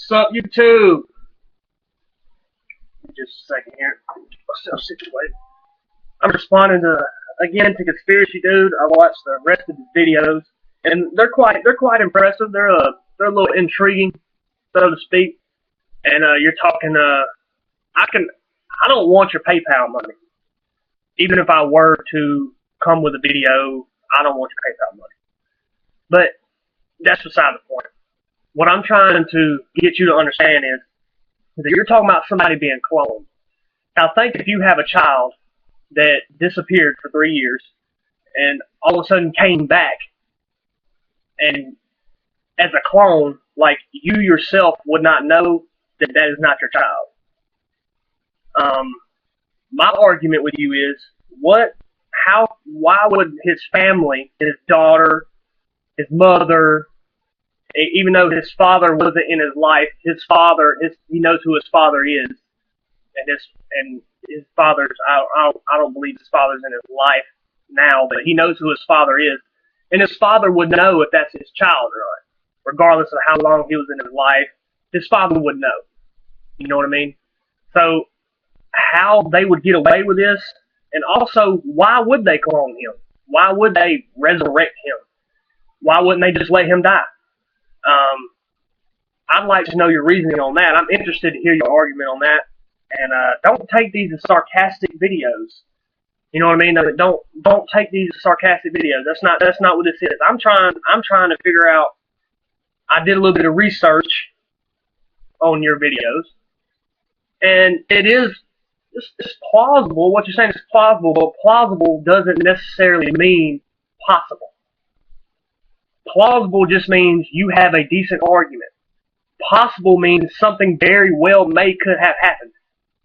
What's up, YouTube? Just a second here. I'm situated. I'm responding to Conspiracy Dude. I watched the rest of his videos, and they're quite impressive. They're a little intriguing, so to speak. And you're talking. I don't want your PayPal money. Even if I were to come with a video, I don't want your PayPal money. But that's beside the point. What I'm trying to get you to understand is that you're talking about somebody being cloned. Now think if you have a child that disappeared for 3 years and all of a sudden came back, and as a clone, like you yourself would not know that that is not your child. My argument with you is why would his family, his daughter, his mother, even though his father wasn't in his life, he knows who his father is, and his father's I don't believe his father's in his life now, but he knows who his father is, and his father would know if that's his child or not, regardless of how long he was in his life. His father would know. You know what I mean? So how they would get away with this, and also why would they clone him? Why would they resurrect him? Why wouldn't they just let him die? I'd like to know your reasoning on that. I'm interested to hear your argument on that. And don't take these as sarcastic videos. You know what I mean? Don't take these as sarcastic videos. That's not what this is. I'm trying to figure out. I did a little bit of research on your videos, and it's plausible. What you're saying is plausible, but plausible doesn't necessarily mean possible. Plausible just means you have a decent argument. Possible means something very well may could have happened.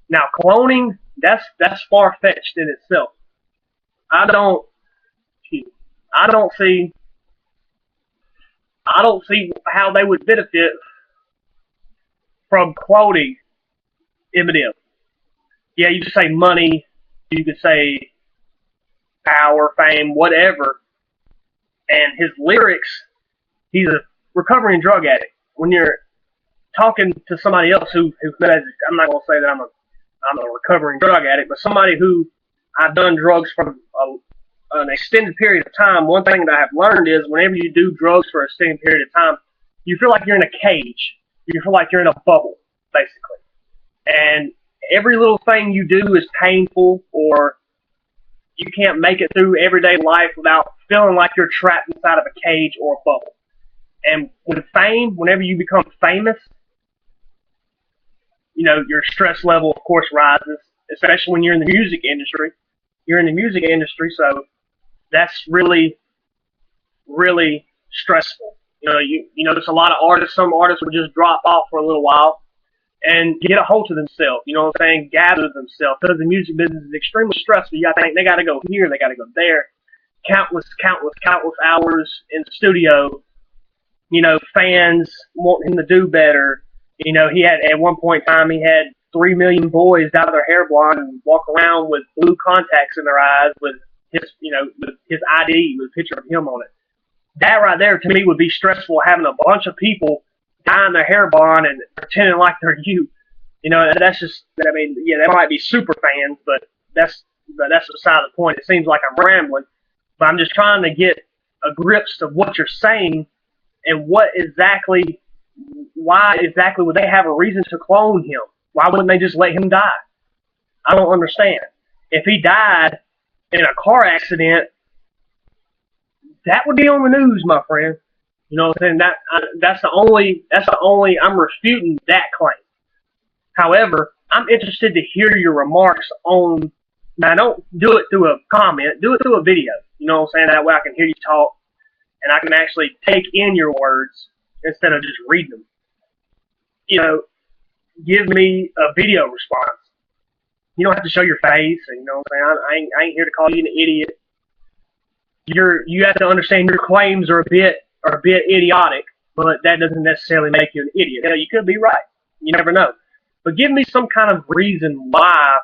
Now, cloning, that's far-fetched in itself. I don't see how they would benefit from cloning Eminem. Yeah, you could say money, you could say power, fame, whatever. And his lyrics, he's a recovering drug addict. When you're talking to somebody else who I'm not going to say that I'm a recovering drug addict, but somebody who I've done drugs for an extended period of time. One thing that I've learned is whenever you do drugs for an extended period of time, you feel like you're in a cage. You feel like you're in a bubble, basically. And every little thing you do is painful, or you can't make it through everyday life without feeling like you're trapped inside of a cage or a bubble. And with fame, whenever you become famous, you know, your stress level, of course, rises, especially when you're in the music industry. You're in the music industry, so that's really, really stressful. You know, you notice a lot of artists, some artists will just drop off for a little while and get a hold of themselves, you know what I'm saying, gather themselves, because the music business is extremely stressful. You got to think they got to go here, they got to go there, countless hours in the studio, you know, fans want him to do better. You know, he had, at one point in time, he had 3 million boys dye their hair blonde and walk around with blue contacts in their eyes with his, you know, with his ID, with a picture of him on it. That right there, to me, would be stressful, having a bunch of people dyeing their hair blonde and pretending like they're you. You know, that's just, I mean, yeah, they might be super fans, but that's beside the point. It seems like I'm rambling, but I'm just trying to get a grips of what you're saying and why exactly would they have a reason to clone him? Why wouldn't they just let him die? I don't understand. If he died in a car accident, that would be on the news, my friend. You know what I'm saying? That's the only I'm refuting that claim. However, I'm interested to hear your remarks on. Now, don't do it through a comment. Do it through a video. You know what I'm saying? That way I can hear you talk, and I can actually take in your words instead of just reading them. You know, give me a video response. You don't have to show your face, and you know what I'm saying? I ain't here to call you an idiot. You have to understand your claims are a bit idiotic, but that doesn't necessarily make you an idiot. You know, you could be right. You never know. But give me some kind of reason why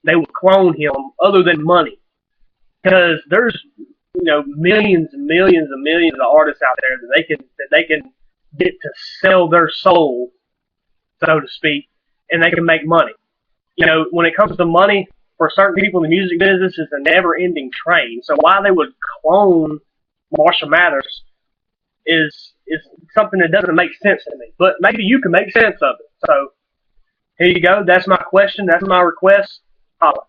they would clone him other than money. Because there's, you know, millions and millions and millions of artists out there that they can get to sell their soul so to speak, and they can make money. You know, when it comes to money, for certain people in the music business, is a never-ending train. So why they would clone Marshall Mathers is something that doesn't make sense to me. But maybe you can make sense of it. So here you go. That's my question. That's my request. Holla.